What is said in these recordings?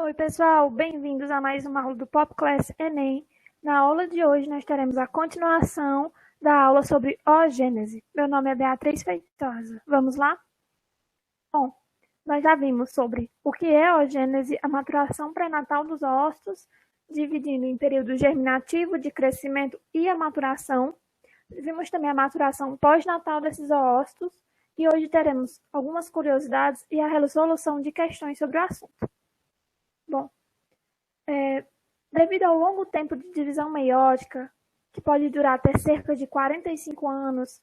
Oi, pessoal, bem-vindos a mais uma aula do PopClass Enem. Na aula de hoje, nós teremos a continuação da aula sobre oogênese. Meu nome é Beatriz Feitosa. Vamos lá? Bom, nós já vimos sobre o que é oogênese, a maturação pré-natal dos oócitos, dividindo em período germinativo, de crescimento e a maturação. Vimos também a maturação pós-natal desses oócitos e hoje teremos algumas curiosidades e a resolução de questões sobre o assunto. Bom, devido ao longo tempo de divisão meiótica, que pode durar até cerca de 45 anos,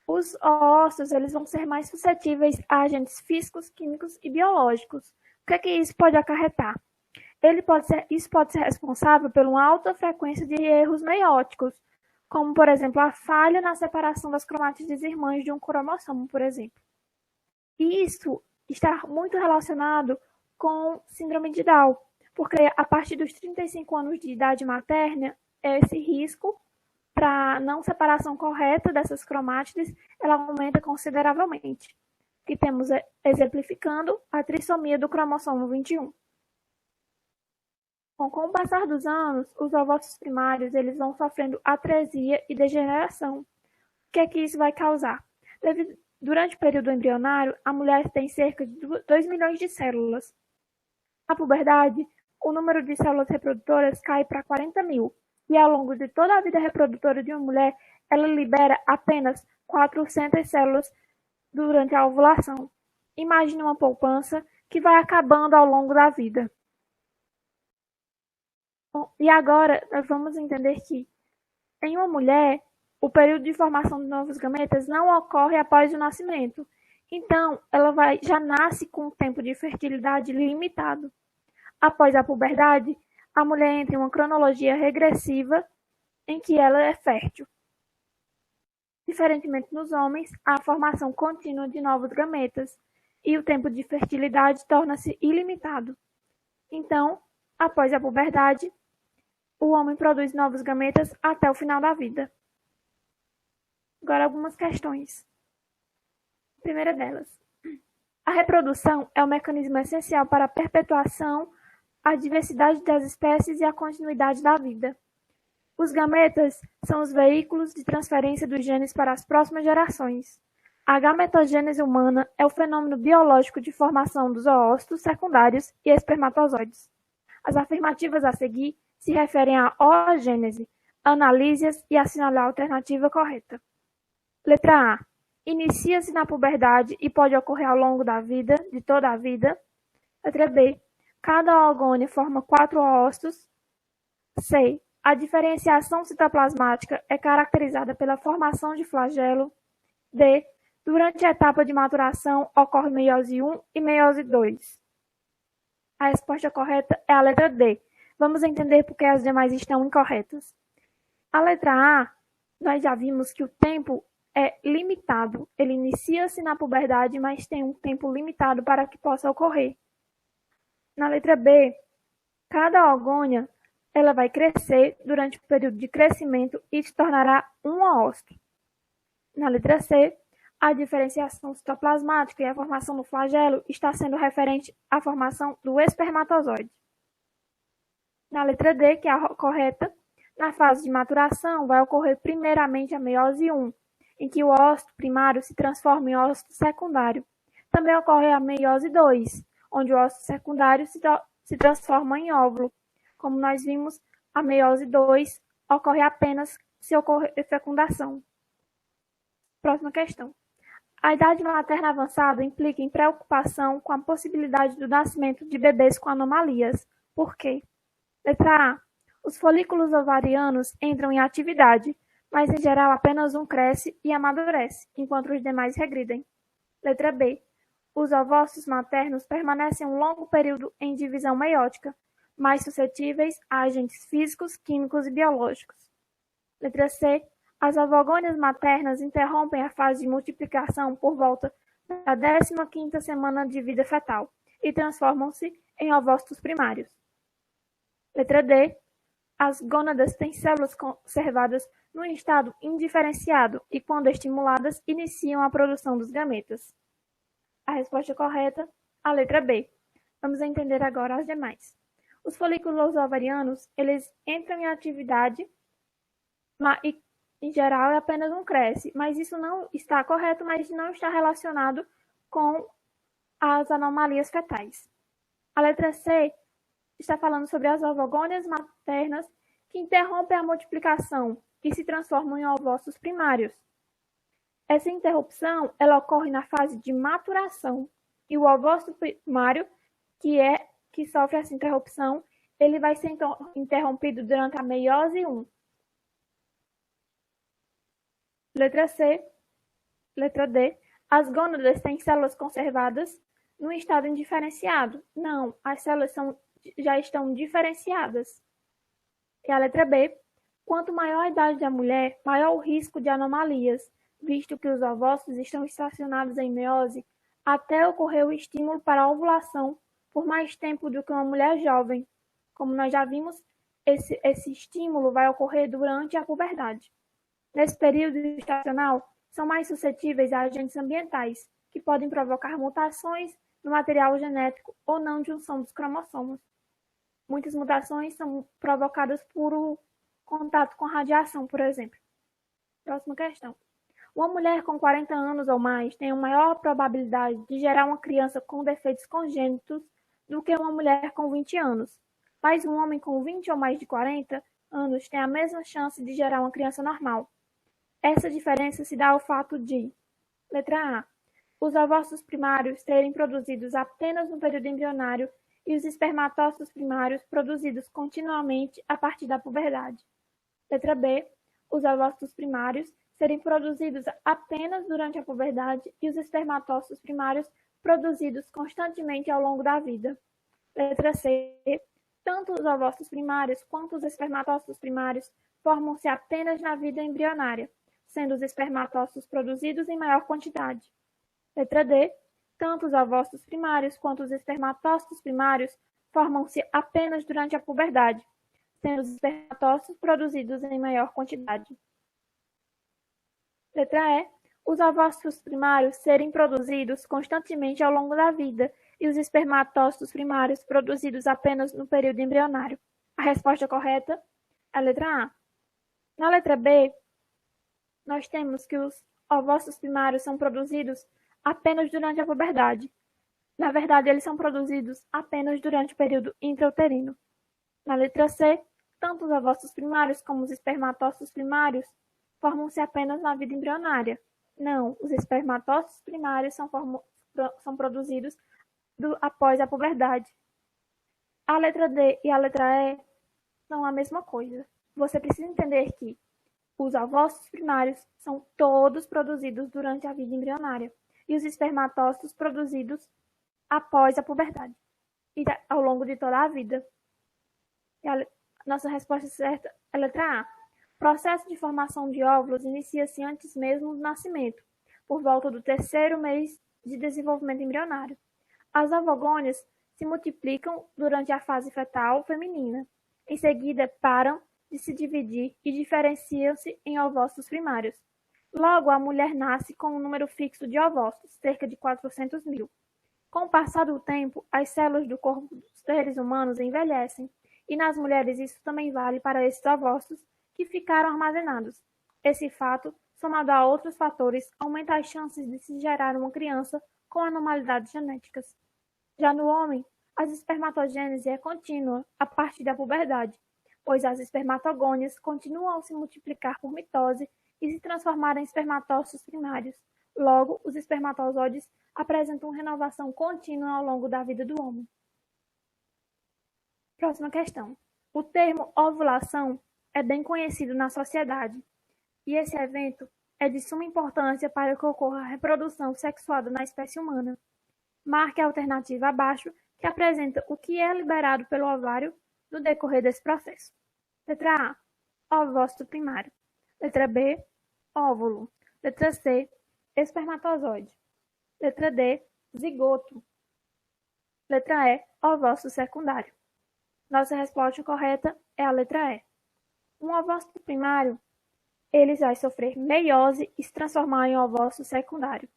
os oócitos eles vão ser mais suscetíveis a agentes físicos, químicos e biológicos. O que isso pode acarretar? Isso pode ser responsável por uma alta frequência de erros meióticos, como, por exemplo, a falha na separação das cromátides irmãs de um cromossomo, por exemplo. E isso está muito relacionado com síndrome de Down, porque a partir dos 35 anos de idade materna, esse risco para não separação correta dessas cromátides, ela aumenta consideravelmente. E temos exemplificando a trissomia do cromossomo 21. Bom, com o passar dos anos, os ovócitos primários eles vão sofrendo atresia e degeneração. O que é que isso vai causar? Durante o período embrionário, a mulher tem cerca de 2 milhões de células. Na puberdade, o número de células reprodutoras cai para 40 mil, e ao longo de toda a vida reprodutora de uma mulher, ela libera apenas 400 células durante a ovulação. Imagine uma poupança que vai acabando ao longo da vida. Bom, e agora nós vamos entender que em uma mulher, o período de formação de novos gametas não ocorre após o nascimento. Então, ela já nasce com um tempo de fertilidade limitado. Após a puberdade, a mulher entra em uma cronologia regressiva em que ela é fértil. Diferentemente nos homens, há a formação contínua de novos gametas e o tempo de fertilidade torna-se ilimitado. Então, após a puberdade, o homem produz novos gametas até o final da vida. Agora, algumas questões. A primeira delas. A reprodução é o mecanismo essencial para a perpetuação, a diversidade das espécies e a continuidade da vida. Os gametas são os veículos de transferência dos genes para as próximas gerações. A gametogênese humana é o fenômeno biológico de formação dos oócitos secundários e espermatozoides. As afirmativas a seguir se referem à oogênese. Analise-as e assinale a alternativa correta. Letra A. Inicia-se na puberdade e pode ocorrer ao longo da vida, de toda a vida. Letra B. Cada oogônio forma 4 oócitos. C. A diferenciação citoplasmática é caracterizada pela formação de flagelo. D. Durante a etapa de maturação ocorre meiose 1 e meiose 2. A resposta correta é a letra D. Vamos entender por que as demais estão incorretas. A letra A, nós já vimos que o tempo é limitado. Ele inicia-se na puberdade, mas tem um tempo limitado para que possa ocorrer. Na letra B, cada oogônia ela vai crescer durante o período de crescimento e se tornará um oócito. Na letra C, a diferenciação citoplasmática e a formação do flagelo está sendo referente à formação do espermatozoide. Na letra D, que é a correta, na fase de maturação vai ocorrer primeiramente a meiose 1, em que o ócito primário se transforma em ócito secundário. Também ocorre a meiose 2, onde o ócito secundário se transforma em óvulo. Como nós vimos, a meiose 2 ocorre apenas se ocorrer fecundação. Próxima questão. A idade materna avançada implica em preocupação com a possibilidade do nascimento de bebês com anomalias. Por quê? Letra A. Os folículos ovarianos entram em atividade, mas em geral apenas um cresce e amadurece, enquanto os demais regridem. Letra B. Os ovócitos maternos permanecem um longo período em divisão meiótica, mais suscetíveis a agentes físicos, químicos e biológicos. Letra C. As ovogônias maternas interrompem a fase de multiplicação por volta da 15ª semana de vida fetal e transformam-se em ovócitos primários. Letra D. As gônadas têm células conservadas num estado indiferenciado e, quando estimuladas, iniciam a produção dos gametas. A resposta correta, a letra B. Vamos entender agora as demais. Os folículos ovarianos, eles entram em atividade e, em geral, é apenas um cresce, mas isso não está correto, mas não está relacionado com as anomalias fetais. A letra C está falando sobre as ovogônias maternas que interrompem a multiplicação e se transformam em ovócitos primários. Essa interrupção ela ocorre na fase de maturação e o ovócito primário, que sofre essa interrupção, ele vai ser interrompido durante a meiose 1. Letra C. Letra D. As gônadas têm células conservadas no estado indiferenciado. Não, as células já estão diferenciadas. E a letra B. Quanto maior a idade da mulher, maior o risco de anomalias, visto que os ovócitos estão estacionados em meiose até ocorrer o estímulo para a ovulação por mais tempo do que uma mulher jovem. Como nós já vimos, esse estímulo vai ocorrer durante a puberdade. Nesse período estacional, são mais suscetíveis a agentes ambientais, que podem provocar mutações no material genético ou não junção dos cromossomos. Muitas mutações são provocadas por contato com radiação, por exemplo. Próxima questão. Uma mulher com 40 anos ou mais tem uma maior probabilidade de gerar uma criança com defeitos congênitos do que uma mulher com 20 anos. Mas um homem com 20 ou mais de 40 anos tem a mesma chance de gerar uma criança normal. Essa diferença se dá ao fato de: letra A. Os ovócitos primários serem produzidos apenas no período embrionário e os espermatócitos primários produzidos continuamente a partir da puberdade. Letra B. Os ovócitos primários serem produzidos apenas durante a puberdade e os espermatócitos primários produzidos constantemente ao longo da vida. Letra C. Tanto os ovócitos primários quanto os espermatócitos primários formam-se apenas na vida embrionária, sendo os espermatócitos produzidos em maior quantidade. Letra D. Tanto os ovócitos primários quanto os espermatócitos primários formam-se apenas durante a puberdade, sendo os espermatócitos produzidos em maior quantidade. Letra E. Os ovócitos primários serem produzidos constantemente ao longo da vida e os espermatócitos primários produzidos apenas no período embrionário. A resposta correta é a letra A. Na letra B, nós temos que os ovócitos primários são produzidos apenas durante a puberdade. Na verdade, eles são produzidos apenas durante o período intrauterino. Na letra C, tanto os ovócitos primários como os espermatócitos primários formam-se apenas na vida embrionária. Não, os espermatócitos primários são produzidos após a puberdade. A letra D e a letra E são a mesma coisa. Você precisa entender que os ovócitos primários são todos produzidos durante a vida embrionária e os espermatócitos produzidos após a puberdade e ao longo de toda a vida. E a nossa resposta certa é a letra A. O processo de formação de óvulos inicia-se antes mesmo do nascimento, por volta do 3º mês de desenvolvimento embrionário. As ovogônias se multiplicam durante a fase fetal feminina. Em seguida, param de se dividir e diferenciam-se em ovócitos primários. Logo, a mulher nasce com um número fixo de ovócitos, cerca de 400 mil. Com o passar do tempo, as células do corpo dos seres humanos envelhecem, e nas mulheres isso também vale para esses ovócitos que ficaram armazenados. Esse fato, somado a outros fatores, aumenta as chances de se gerar uma criança com anormalidades genéticas. Já no homem, a espermatogênese é contínua a partir da puberdade, pois as espermatogônias continuam a se multiplicar por mitose e se transformar em espermatócitos primários. Logo, os espermatozoides apresentam renovação contínua ao longo da vida do homem. Próxima questão. O termo ovulação é bem conhecido na sociedade, e esse evento é de suma importância para que ocorra a reprodução sexuada na espécie humana. Marque a alternativa abaixo, que apresenta o que é liberado pelo ovário no decorrer desse processo. Letra A, ovócito primário. Letra B, óvulo. Letra C, espermatozoide. Letra D, zigoto. Letra E, ovócito secundário. Nossa resposta correta é a letra E. Um ovócito primário, ele vai sofrer meiose e se transformar em ovócito secundário.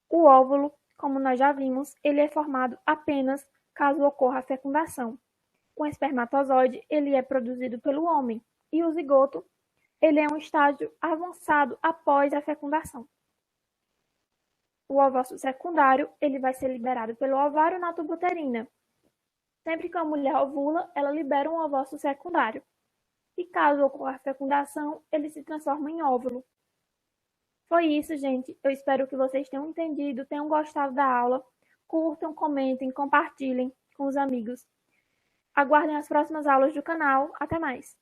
O óvulo, como nós já vimos, ele é formado apenas caso ocorra a fecundação. O espermatozoide ele é produzido pelo homem e o zigoto ele é um estágio avançado após a fecundação. O ovócito secundário ele vai ser liberado pelo ovário na tuba uterina. Sempre que a mulher ovula, ela libera um ovócito secundário. E caso ocorra a fecundação, ele se transforma em óvulo. Foi isso, gente. Eu espero que vocês tenham entendido, tenham gostado da aula. Curtam, comentem, compartilhem com os amigos. Aguardem as próximas aulas do canal. Até mais!